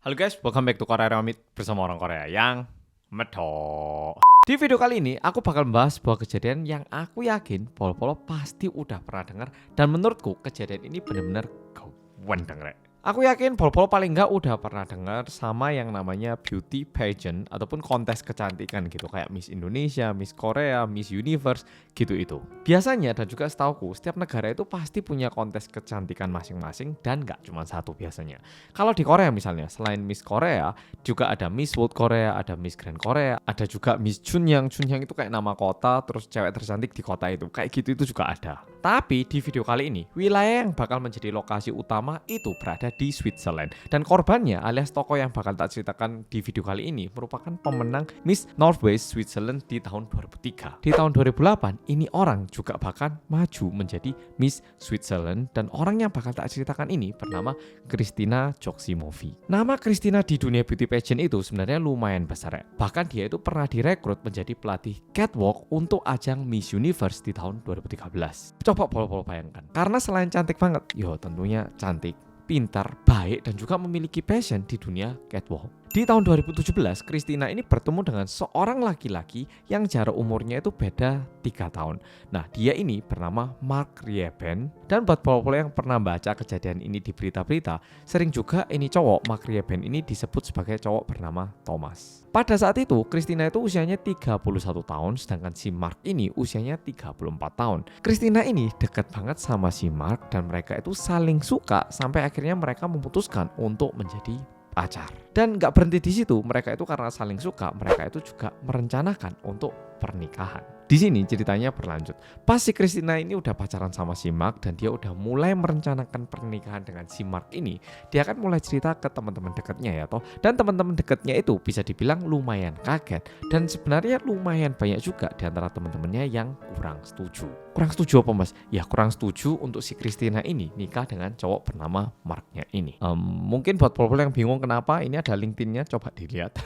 Halo guys, welcome back to Korea Ramit bersama orang Korea yang medok. Di video kali ini aku bakal membahas sebuah kejadian yang aku yakin polo-polo pasti udah pernah dengar dan menurutku kejadian ini benar-benar gawendeng rek. Aku yakin polo-polo paling nggak udah pernah dengar sama yang namanya beauty pageant ataupun kontes kecantikan gitu kayak Miss Indonesia, Miss Korea, Miss Universe gitu itu. Biasanya dan juga setauku setiap negara itu pasti punya kontes kecantikan masing-masing dan nggak cuma satu biasanya. Kalau di Korea misalnya selain Miss Korea juga ada Miss World Korea, ada Miss Grand Korea, ada juga Miss Chunyang. Chunyang itu kayak nama kota terus cewek tercantik di kota itu. Kayak gitu itu juga ada. Tapi di video kali ini wilayah yang bakal menjadi lokasi utama itu berada di Switzerland dan korbannya alias tokoh yang bakal tak ceritakan di video kali ini merupakan pemenang Miss Northwest Switzerland di tahun 2003. Di tahun 2008 ini orang juga bahkan maju menjadi Miss Switzerland dan orang yang bakal tak ceritakan ini bernama Kristina Joksimovi. Nama Kristina di dunia beauty pageant itu sebenarnya lumayan besar ya. Bahkan dia itu pernah direkrut menjadi pelatih catwalk untuk ajang Miss Universe di tahun 2013. Coba polo-polo bayangkan. Karena selain cantik banget, tentunya cantik, pintar, baik, dan juga memiliki passion di dunia catwalk. Di tahun 2017, Kristina ini bertemu dengan seorang laki-laki yang jarak umurnya itu beda 3 tahun. Nah, dia ini bernama Mark Rieben. Dan buat polo-polo yang pernah baca kejadian ini di berita-berita, sering juga ini cowok, Mark Rieben ini disebut sebagai cowok bernama Thomas. Pada saat itu, Kristina itu usianya 31 tahun, sedangkan si Mark ini usianya 34 tahun. Kristina ini dekat banget sama si Mark dan mereka itu saling suka sampai akhirnya mereka memutuskan untuk menjadi pacar. Dan gak berhenti di situ, mereka itu karena saling suka, mereka itu juga merencanakan untuk pernikahan. Di sini ceritanya berlanjut. Pas si Kristina ini udah pacaran sama si Mark dan dia udah mulai merencanakan pernikahan dengan si Mark ini, dia akan mulai cerita ke teman-teman dekatnya ya toh. Dan teman-teman dekatnya itu bisa dibilang lumayan kaget dan sebenarnya lumayan banyak juga di antara teman-temannya yang kurang setuju. Kurang setuju apa mas? Ya kurang setuju untuk si Kristina ini nikah dengan cowok bernama Marknya ini. Mungkin buat people yang bingung kenapa, ini ada LinkedIn-nya, coba dilihat.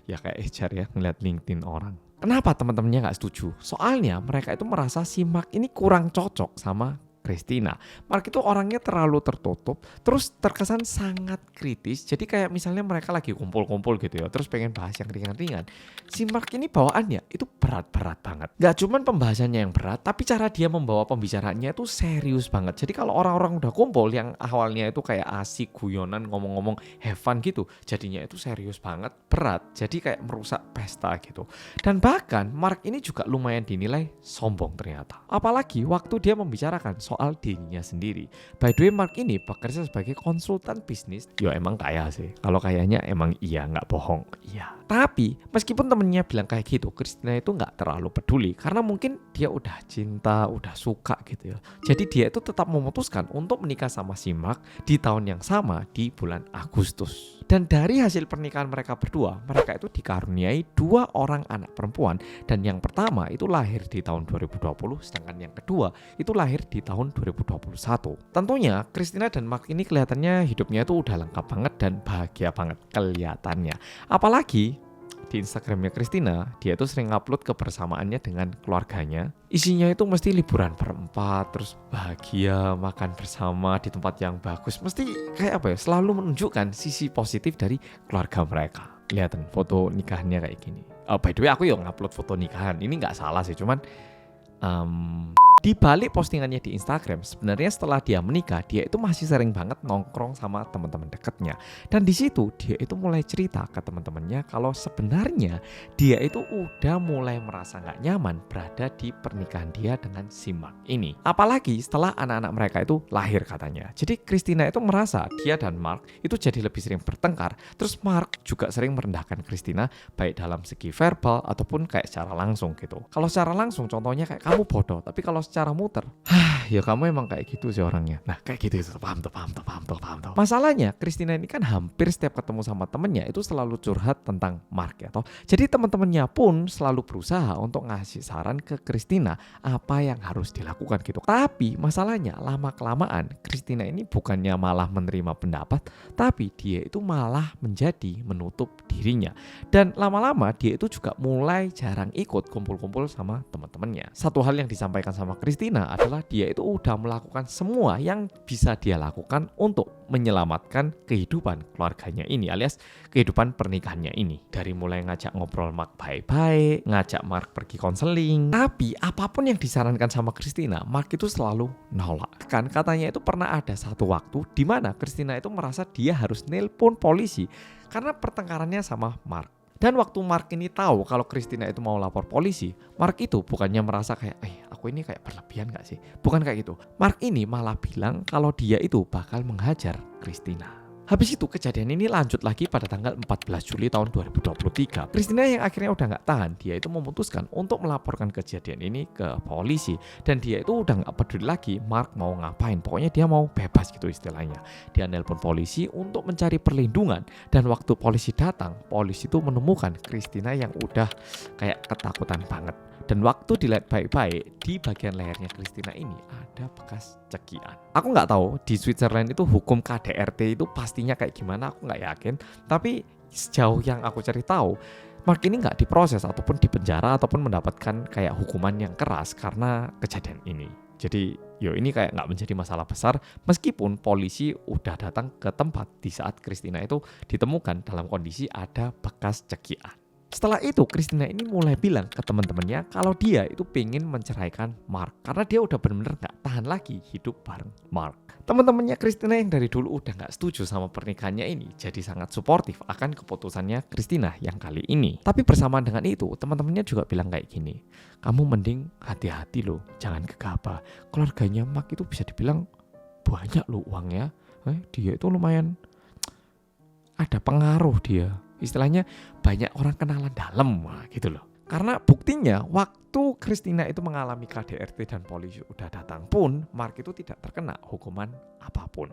Ya kayak HR ya, ngeliat LinkedIn orang. Kenapa teman-temannya nggak setuju? Soalnya mereka itu merasa si Mark ini kurang cocok sama Kristina. Mark itu orangnya terlalu tertutup, terus terkesan sangat kritis. Jadi kayak misalnya mereka lagi kumpul-kumpul gitu ya, terus pengen bahas yang ringan-ringan. Si Mark ini bawaannya itu berat-berat banget. Gak cuman pembahasannya yang berat, tapi cara dia membawa pembicaraannya itu serius banget. Jadi kalau orang-orang udah kumpul yang awalnya itu kayak asik, guyonan, ngomong-ngomong have fun gitu, jadinya itu serius banget, berat. Jadi kayak merusak pesta gitu. Dan bahkan Mark ini juga lumayan dinilai sombong ternyata. Apalagi waktu dia membicarakan soal dirinya sendiri. By the way, Mark ini bekerja sebagai konsultan bisnis. Ya emang kaya sih. Kalau kayaknya emang iya, nggak bohong. Iya. Tapi meskipun temennya bilang kayak gitu, Kristina itu nggak terlalu peduli karena mungkin dia udah cinta, udah suka gitu ya. Jadi dia itu tetap memutuskan untuk menikah sama si Mark di tahun yang sama di bulan Agustus. Dan dari hasil pernikahan mereka berdua, mereka itu dikaruniai 2 orang anak perempuan. Dan yang pertama itu lahir di tahun 2020, sedangkan yang kedua itu lahir di tahun 2021. Tentunya Kristina dan Mark ini kelihatannya hidupnya itu udah lengkap banget dan bahagia banget kelihatannya. Apalagi di Instagramnya Kristina, dia tuh sering upload kebersamaannya dengan keluarganya. Isinya itu mesti liburan berempat, terus bahagia, makan bersama di tempat yang bagus. Mesti kayak apa ya, selalu menunjukkan sisi positif dari keluarga mereka. Lihatin foto nikahannya kayak gini. By the way, aku yang ngupload foto nikahan. Ini nggak salah sih, cuman di balik postingannya di Instagram, sebenarnya setelah dia menikah, dia itu masih sering banget nongkrong sama teman-teman dekatnya. Dan di situ dia itu mulai cerita ke teman-temannya kalau sebenarnya dia itu udah mulai merasa nggak nyaman berada di pernikahan dia dengan si Mark ini. Apalagi setelah anak-anak mereka itu lahir katanya. Jadi Kristina itu merasa dia dan Mark itu jadi lebih sering bertengkar. Terus Mark juga sering merendahkan Kristina baik dalam segi verbal ataupun kayak secara langsung gitu. Kalau secara langsung contohnya kayak kamu bodoh, tapi kalau secara muter, ya kamu emang kayak gitu sih orangnya. Nah kayak gitu itu, paham tuh. Masalahnya Kristina ini kan hampir setiap ketemu sama temennya itu selalu curhat tentang Mark ya toh. Jadi teman-temannya pun selalu berusaha untuk ngasih saran ke Kristina apa yang harus dilakukan gitu. Tapi masalahnya lama-kelamaan Kristina ini bukannya malah menerima pendapat, tapi dia itu malah menjadi menutup dirinya. Dan lama-lama dia itu juga mulai jarang ikut kumpul-kumpul sama teman-temannya. Satu hal yang disampaikan sama Kristina adalah dia itu itu udah melakukan semua yang bisa dia lakukan untuk menyelamatkan kehidupan keluarganya ini alias kehidupan pernikahannya ini. Dari mulai ngajak ngobrol Mark baik-baik, ngajak Mark pergi konseling. Tapi apapun yang disarankan sama Christina, Mark itu selalu nolak. Kan katanya itu pernah ada satu waktu di mana Christina itu merasa dia harus nelpon polisi karena pertengkarannya sama Mark. Dan waktu Mark ini tahu kalau Christina itu mau lapor polisi, Mark itu bukannya merasa kayak, aku ini kayak berlebihan gak sih? Bukan kayak gitu. Mark ini malah bilang kalau dia itu bakal menghajar Christina. Habis itu kejadian ini lanjut lagi pada tanggal 14 Juli tahun 2023. Christina yang akhirnya udah gak tahan, dia itu memutuskan untuk melaporkan kejadian ini ke polisi. Dan dia itu udah gak peduli lagi Mark mau ngapain, pokoknya dia mau bebas gitu istilahnya. Dia nelpon polisi untuk mencari perlindungan. Dan waktu polisi datang, polisi itu menemukan Christina yang udah kayak ketakutan banget. Dan waktu dilihat baik-baik, di bagian lehernya Christina ini ada bekas cekian. Aku nggak tahu di Switzerland itu hukum KDRT itu pastinya kayak gimana, aku nggak yakin. Tapi sejauh yang aku cari tahu, Mark ini nggak diproses ataupun dipenjara ataupun mendapatkan kayak hukuman yang keras karena kejadian ini. Jadi ini kayak nggak menjadi masalah besar meskipun polisi udah datang ke tempat di saat Christina itu ditemukan dalam kondisi ada bekas cekian. Setelah itu Christina ini mulai bilang ke teman-temannya kalau dia itu pengen menceraikan Mark karena dia udah benar-benar gak tahan lagi hidup bareng Mark. Teman-temannya Christina yang dari dulu udah gak setuju sama pernikahannya ini jadi sangat suportif akan keputusannya Christina yang kali ini. Tapi bersamaan dengan itu teman-temannya juga bilang kayak gini, kamu mending hati-hati loh, jangan gegabah. Keluarganya Mark itu bisa dibilang banyak loh uangnya, dia itu lumayan ada pengaruh dia. Istilahnya banyak orang kenalan dalam gitu loh. Karena buktinya waktu Christina itu mengalami KDRT dan polisi udah datang pun Mark itu tidak terkena hukuman apapun.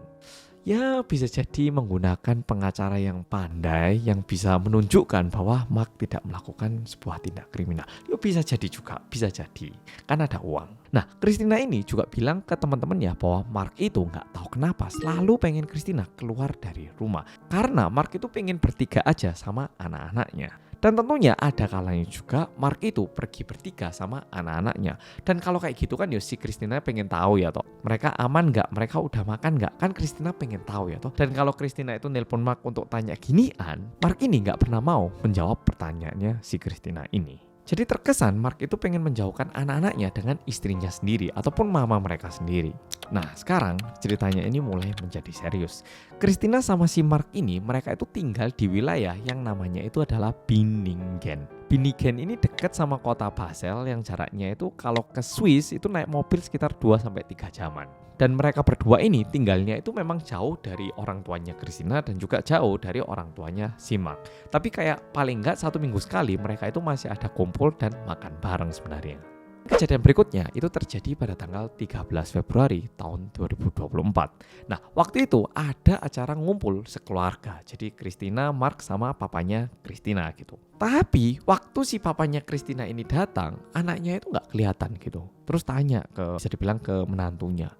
Ya bisa jadi menggunakan pengacara yang pandai yang bisa menunjukkan bahwa Mark tidak melakukan sebuah tindak kriminal. Ya bisa jadi juga, bisa jadi. Kan ada uang. Nah Christina ini juga bilang ke teman-temannya bahwa Mark itu gak tahu kenapa selalu pengen Christina keluar dari rumah. Karena Mark itu pengen bertiga aja sama anak-anaknya. Dan tentunya ada kalanya juga Mark itu pergi bertiga sama anak-anaknya. Dan kalau kayak gitu kan si Christina pengen tahu ya toh, mereka aman gak, mereka udah makan gak, kan Christina pengen tahu ya toh. Dan kalau Christina itu nelpon Mark untuk tanya ginian, Mark ini gak pernah mau menjawab pertanyaannya si Christina ini. Jadi terkesan Mark itu pengen menjauhkan anak-anaknya dengan istrinya sendiri ataupun mama mereka sendiri. Nah sekarang ceritanya ini mulai menjadi serius. Christina sama si Mark ini mereka itu tinggal di wilayah yang namanya itu adalah Binningen. Binningen ini dekat sama kota Basel yang jaraknya itu kalau ke Swiss itu naik mobil sekitar 2-3 jaman. Dan mereka berdua ini tinggalnya itu memang jauh dari orang tuanya Christina dan juga jauh dari orang tuanya si Mark. Tapi kayak paling enggak 1 minggu sekali mereka itu masih ada kumpul dan makan bareng sebenarnya. Kejadian berikutnya itu terjadi pada tanggal 13 Februari tahun 2024. Nah waktu itu ada acara ngumpul sekeluarga. Jadi Christina, Mark sama papanya Christina gitu. Tapi waktu si papanya Christina ini datang, anaknya itu gak kelihatan gitu. Terus tanya bisa dibilang ke menantunya,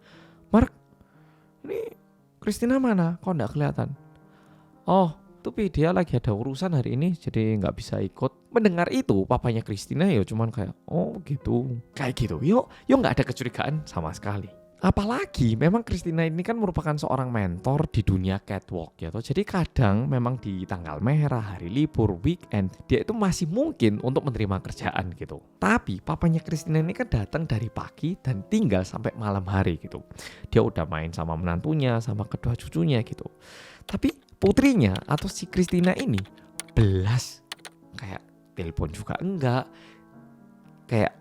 Mark, ini Christina mana? Kok gak kelihatan? Oh, tapi dia lagi ada urusan hari ini jadi nggak bisa ikut. Mendengar itu papanya Christina ya cuman kayak oh gitu. Kayak gitu. Yuk nggak ada kecurigaan sama sekali. Apalagi memang Christina ini kan merupakan seorang mentor di dunia catwalk ya toh. Jadi kadang memang di tanggal merah, hari libur, weekend dia itu masih mungkin untuk menerima kerjaan gitu. Tapi papanya Christina ini kan datang dari pagi dan tinggal sampai malam hari gitu. Dia udah main sama menantunya, sama kedua cucunya gitu. Tapi putrinya atau si Christina ini belas kayak telepon juga enggak, kayak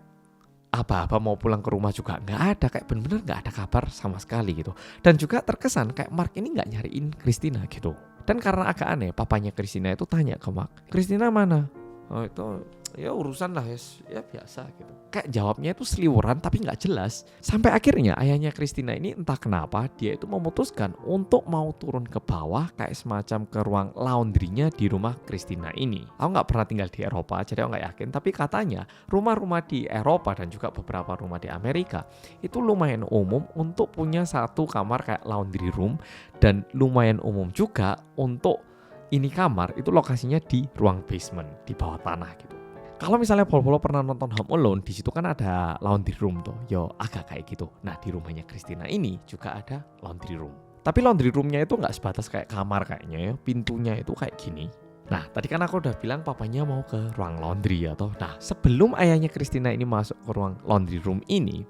apa-apa mau pulang ke rumah juga enggak ada, kayak bener-bener enggak ada kabar sama sekali gitu. Dan juga terkesan kayak Mark ini enggak nyariin Christina gitu. Dan karena agak aneh, papanya Christina itu tanya ke Mark, Christina mana? Oh itu ya urusan lah ya biasa gitu. Kayak jawabnya itu seliwuran tapi nggak jelas. Sampai akhirnya ayahnya Christina ini entah kenapa dia itu memutuskan untuk mau turun ke bawah kayak semacam ke ruang laundrynya di rumah Christina ini. Aku nggak pernah tinggal di Eropa jadi aku nggak yakin. Tapi katanya rumah-rumah di Eropa dan juga beberapa rumah di Amerika itu lumayan umum untuk punya satu kamar kayak laundry room. Dan lumayan umum juga untuk ini kamar itu lokasinya di ruang basement di bawah tanah gitu. Kalau misalnya Pol pernah nonton Home Alone, di situ kan ada laundry room tuh, yo agak kayak gitu. Nah di rumahnya Christina ini juga ada laundry room. Tapi laundry roomnya itu nggak sebatas kayak kamar kayaknya ya, pintunya itu kayak gini. Nah tadi kan aku udah bilang papanya mau ke ruang laundry ya toh. Nah sebelum ayahnya Christina ini masuk ke ruang laundry room ini,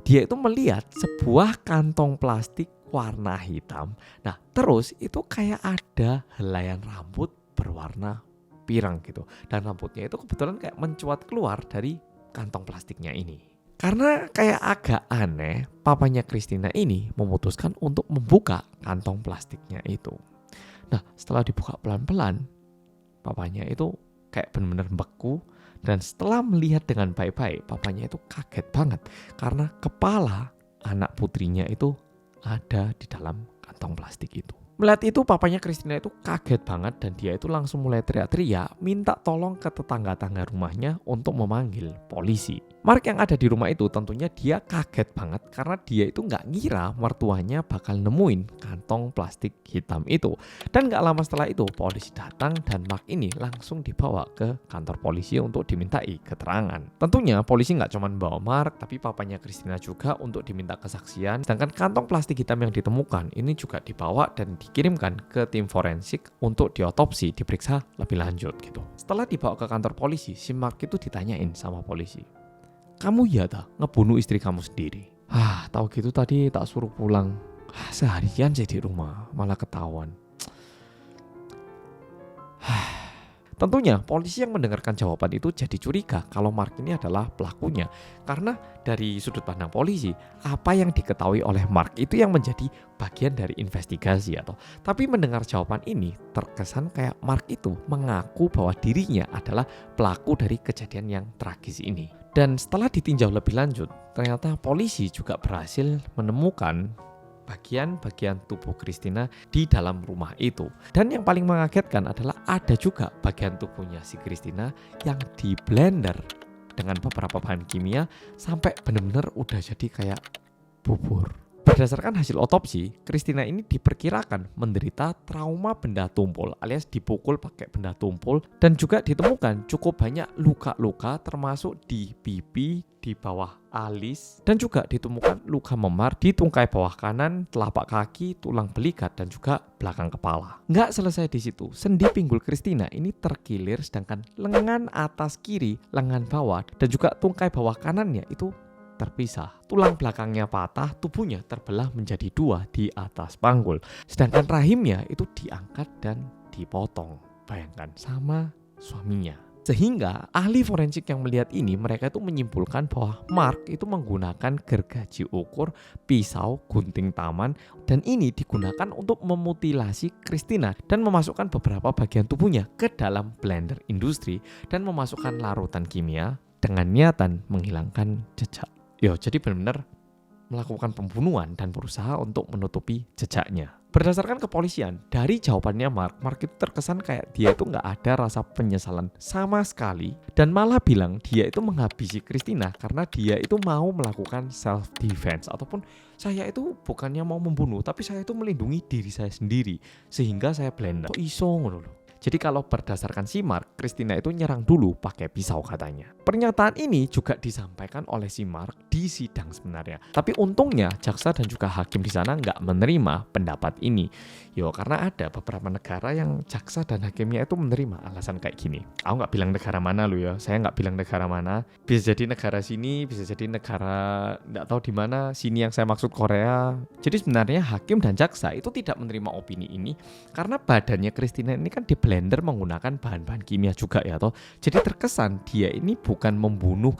dia itu melihat sebuah kantong plastik warna hitam. Nah terus itu kayak ada helaian rambut berwarna pirang gitu, dan rambutnya itu kebetulan kayak mencuat keluar dari kantong plastiknya ini. Karena kayak agak aneh, papanya Christina ini memutuskan untuk membuka kantong plastiknya itu. Nah setelah dibuka pelan-pelan, papanya itu kayak benar-benar beku, dan setelah melihat dengan baik-baik, papanya itu kaget banget karena kepala anak putrinya itu ada di dalam kantong plastik itu. Melihat itu papanya Christina itu kaget banget, dan dia itu langsung mulai teriak-teriak minta tolong ke tetangga-tangga rumahnya untuk memanggil polisi. Mark yang ada di rumah itu tentunya dia kaget banget karena dia itu nggak ngira mertuanya bakal nemuin kantong plastik hitam itu. Dan nggak lama setelah itu polisi datang dan Mark ini langsung dibawa ke kantor polisi untuk dimintai keterangan. Tentunya polisi nggak cuma bawa Mark, tapi papanya Christina juga untuk diminta kesaksian. Sedangkan kantong plastik hitam yang ditemukan ini juga dibawa dan dikirimkan ke tim forensik untuk diotopsi, diperiksa lebih lanjut gitu. Setelah dibawa ke kantor polisi, si Mark itu ditanyain sama polisi, "Kamu ya tak ngebunuh istri kamu sendiri?" Tahu gitu tadi tak suruh pulang. Seharian sih di rumah, malah ketahuan. Tentunya polisi yang mendengarkan jawaban itu jadi curiga kalau Mark ini adalah pelakunya. Karena dari sudut pandang polisi, apa yang diketahui oleh Mark itu yang menjadi bagian dari investigasi atau. Tapi mendengar jawaban ini, terkesan kayak Mark itu mengaku bahwa dirinya adalah pelaku dari kejadian yang tragis ini. Dan setelah ditinjau lebih lanjut, ternyata polisi juga berhasil menemukan bagian-bagian tubuh Christina di dalam rumah itu. Dan yang paling mengagetkan adalah ada juga bagian tubuhnya si Christina yang di blender dengan beberapa bahan kimia sampai benar-benar udah jadi kayak bubur. Berdasarkan hasil otopsi, Christina ini diperkirakan menderita trauma benda tumpul alias dipukul pakai benda tumpul, dan juga ditemukan cukup banyak luka-luka termasuk di pipi, di bawah alis, dan juga ditemukan luka memar di tungkai bawah kanan, telapak kaki, tulang belikat, dan juga belakang kepala. Nggak selesai di situ, sendi pinggul Christina ini terkilir, sedangkan lengan atas kiri, lengan bawah, dan juga tungkai bawah kanannya itu terpisah. Tulang belakangnya patah, tubuhnya terbelah menjadi dua di atas panggul. Sedangkan rahimnya itu diangkat dan dipotong. Bayangkan, sama suaminya. Sehingga ahli forensik yang melihat ini, mereka itu menyimpulkan bahwa Mark itu menggunakan gergaji ukur, pisau, gunting taman, dan ini digunakan untuk memutilasi Christina dan memasukkan beberapa bagian tubuhnya ke dalam blender industri dan memasukkan larutan kimia dengan niatan menghilangkan jejak. Jadi benar-benar melakukan pembunuhan dan berusaha untuk menutupi jejaknya. Berdasarkan kepolisian, dari jawabannya Mark itu terkesan kayak dia itu nggak ada rasa penyesalan sama sekali, dan malah bilang dia itu menghabisi Christina karena dia itu mau melakukan self defense, ataupun saya itu bukannya mau membunuh, tapi saya itu melindungi diri saya sendiri sehingga saya blender. Kok iso ngono lho. Jadi kalau berdasarkan si Mark, Christina itu nyerang dulu pakai pisau katanya. Pernyataan ini juga disampaikan oleh si Mark di sidang sebenarnya. Tapi untungnya jaksa dan juga hakim di sana nggak menerima pendapat ini. Karena ada beberapa negara yang jaksa dan hakimnya itu menerima alasan kayak gini. Aku nggak bilang negara mana lu ya, saya nggak bilang negara mana. Bisa jadi negara sini, bisa jadi negara nggak tahu di mana. Sini yang saya maksud Korea. Jadi sebenarnya hakim dan jaksa itu tidak menerima opini ini karena badannya Christina ini kan di blender menggunakan bahan-bahan kimia juga ya toh. Jadi terkesan dia ini bukan membunuh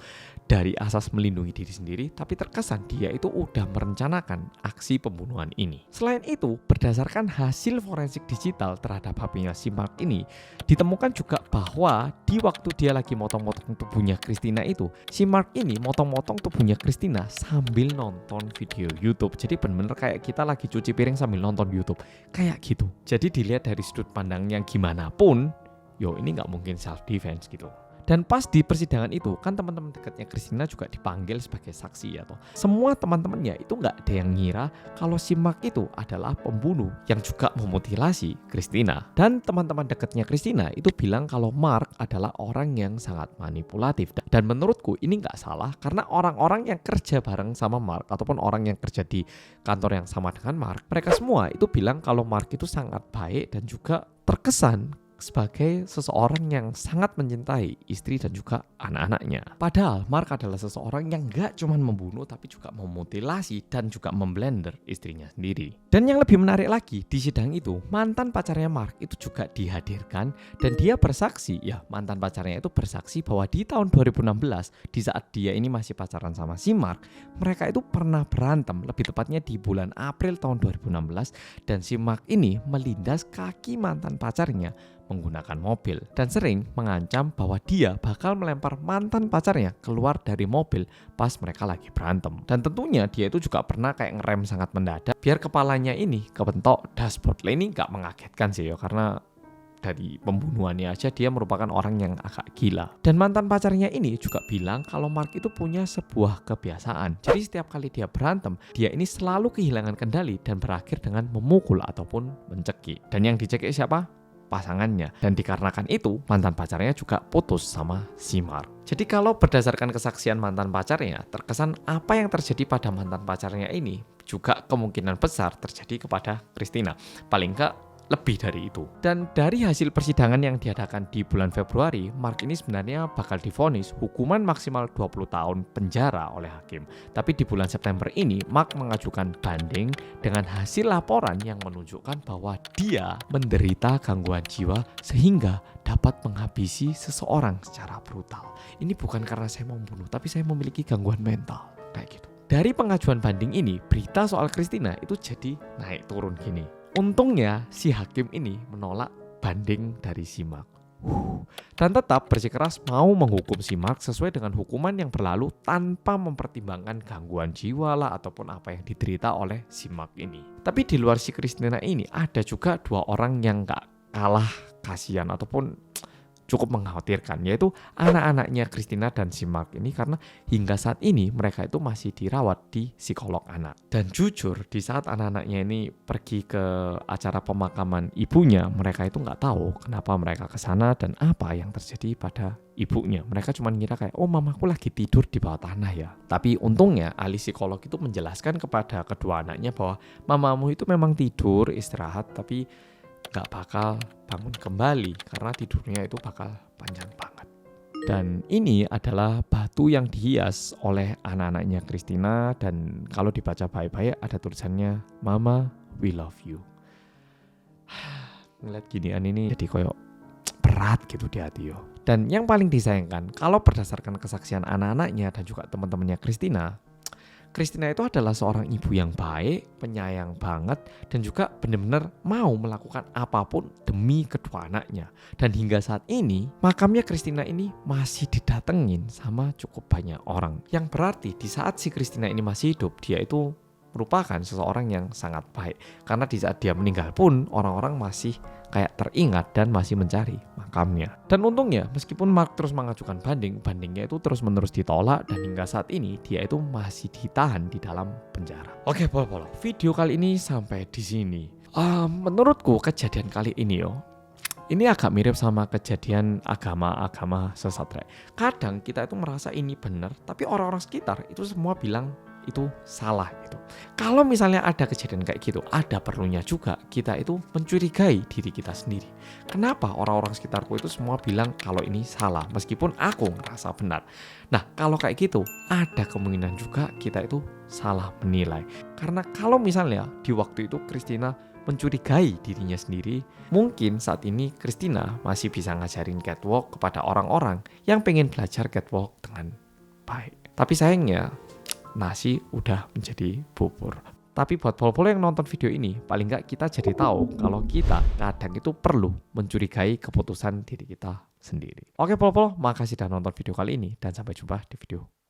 dari asas melindungi diri sendiri, tapi terkesan dia itu udah merencanakan aksi pembunuhan ini. Selain itu, berdasarkan hasil forensik digital terhadap HP-nya si Mark ini, ditemukan juga bahwa di waktu dia lagi motong-motong tubuhnya Christina itu, si Mark ini motong-motong tubuhnya Christina sambil nonton video YouTube. Jadi bener-bener kayak kita lagi cuci piring sambil nonton YouTube, kayak gitu. Jadi dilihat dari sudut pandang yang gimana pun, ini nggak mungkin self defense gitu. Dan pas di persidangan itu kan teman-teman dekatnya Christina juga dipanggil sebagai saksi ya toh. Semua teman-temannya itu nggak ada yang ngira kalau si Mark itu adalah pembunuh yang juga memutilasi Christina. Dan teman-teman dekatnya Christina itu bilang kalau Mark adalah orang yang sangat manipulatif. Dan menurutku ini nggak salah karena orang-orang yang kerja bareng sama Mark ataupun orang yang kerja di kantor yang sama dengan Mark, mereka semua itu bilang kalau Mark itu sangat baik dan juga terkesan sebagai seseorang yang sangat mencintai istri dan juga anak-anaknya. Padahal Mark adalah seseorang yang gak cuma membunuh tapi juga memutilasi dan juga memblender istrinya sendiri. Dan yang lebih menarik lagi, di sidang itu mantan pacarnya Mark itu juga dihadirkan dan dia bersaksi, ya mantan pacarnya itu bersaksi bahwa di tahun 2016 di saat dia ini masih pacaran sama si Mark, mereka itu pernah berantem, lebih tepatnya di bulan April tahun 2016, dan si Mark ini melindas kaki mantan pacarnya menggunakan mobil dan sering mengancam bahwa dia bakal melempar mantan pacarnya keluar dari mobil pas mereka lagi berantem. Dan tentunya dia itu juga pernah kayak ngerem sangat mendadak biar kepalanya ini kebentok dashboard. Ini gak mengagetkan sih ya, karena dari pembunuhannya aja dia merupakan orang yang agak gila. Dan mantan pacarnya ini juga bilang kalau Mark itu punya sebuah kebiasaan. Jadi setiap kali dia berantem, dia ini selalu kehilangan kendali dan berakhir dengan memukul ataupun mencekik. Dan yang dicekik siapa? Pasangannya. Dan dikarenakan itu mantan pacarnya juga putus sama si Mark. Jadi kalau berdasarkan kesaksian mantan pacarnya, terkesan apa yang terjadi pada mantan pacarnya ini juga kemungkinan besar terjadi kepada Christina. Paling enggak lebih dari itu. Dan dari hasil persidangan yang diadakan di bulan Februari, Mark ini sebenarnya bakal divonis hukuman maksimal 20 tahun penjara oleh hakim. Tapi di bulan September ini, Mark mengajukan banding dengan hasil laporan yang menunjukkan bahwa dia menderita gangguan jiwa sehingga dapat menghabisi seseorang secara brutal. Ini bukan karena saya mau membunuh, tapi saya memiliki gangguan mental. Kayak gitu. Dari pengajuan banding ini, berita soal Christina itu jadi naik turun gini. Untungnya si hakim ini menolak banding dari si Mark. Dan tetap bersikeras mau menghukum si Mark sesuai dengan hukuman yang berlalu tanpa mempertimbangkan gangguan jiwa lah ataupun apa yang diderita oleh si Mark ini. Tapi di luar si Christina ini ada juga dua orang yang gak kalah kasihan ataupun cukup mengkhawatirkan, yaitu anak-anaknya Christina dan si Mark ini, karena hingga saat ini mereka itu masih dirawat di psikolog anak. Dan jujur di saat anak-anaknya ini pergi ke acara pemakaman ibunya, mereka itu nggak tahu kenapa mereka ke sana dan apa yang terjadi pada ibunya. Mereka cuma ngira kayak, oh mamaku lagi tidur di bawah tanah ya. Tapi untungnya ahli psikolog itu menjelaskan kepada kedua anaknya bahwa mamamu itu memang tidur istirahat tapi gak bakal bangun kembali karena tidurnya itu bakal panjang banget. Dan ini adalah batu yang dihias oleh anak-anaknya Christina, dan kalau dibaca baik-baik ada tulisannya Mama we love you. Ngeliat ginian ini jadi koyok berat gitu di hati yo. Dan yang paling disayangkan, kalau berdasarkan kesaksian anak-anaknya dan juga teman-temannya Christina itu adalah seorang ibu yang baik, penyayang banget, dan juga benar-benar mau melakukan apapun demi kedua anaknya. Dan hingga saat ini, makamnya Christina ini masih didatengin sama cukup banyak orang. Yang berarti di saat si Christina ini masih hidup, dia itu merupakan seseorang yang sangat baik. Karena di saat dia meninggal pun, orang-orang masih kayak teringat dan masih mencari makamnya. Dan untungnya, meskipun Mark terus mengajukan bandingnya itu terus-menerus ditolak, dan hingga saat ini dia itu masih ditahan di dalam penjara. Oke, Polo, video kali ini sampai di sini. Menurutku kejadian kali ini ini agak mirip sama kejadian agama-agama sesat. Kadang kita itu merasa ini benar, tapi orang-orang sekitar itu semua bilang itu salah gitu. Kalau misalnya ada kejadian kayak gitu, ada perlunya juga kita itu mencurigai diri kita sendiri. Kenapa orang-orang sekitarku itu semua bilang kalau ini salah meskipun aku ngerasa benar. Nah, kalau kayak gitu ada kemungkinan juga kita itu salah menilai. Karena kalau misalnya di waktu itu Christina mencurigai dirinya sendiri, mungkin saat ini Christina masih bisa ngajarin catwalk kepada orang-orang yang pengen belajar catwalk dengan baik. Tapi sayangnya nasi udah menjadi bubur. Tapi buat polo-polo yang nonton video ini, paling nggak kita jadi tahu kalau kita kadang itu perlu mencurigai keputusan diri kita sendiri. Oke polo-polo, makasih sudah nonton video kali ini dan sampai jumpa di video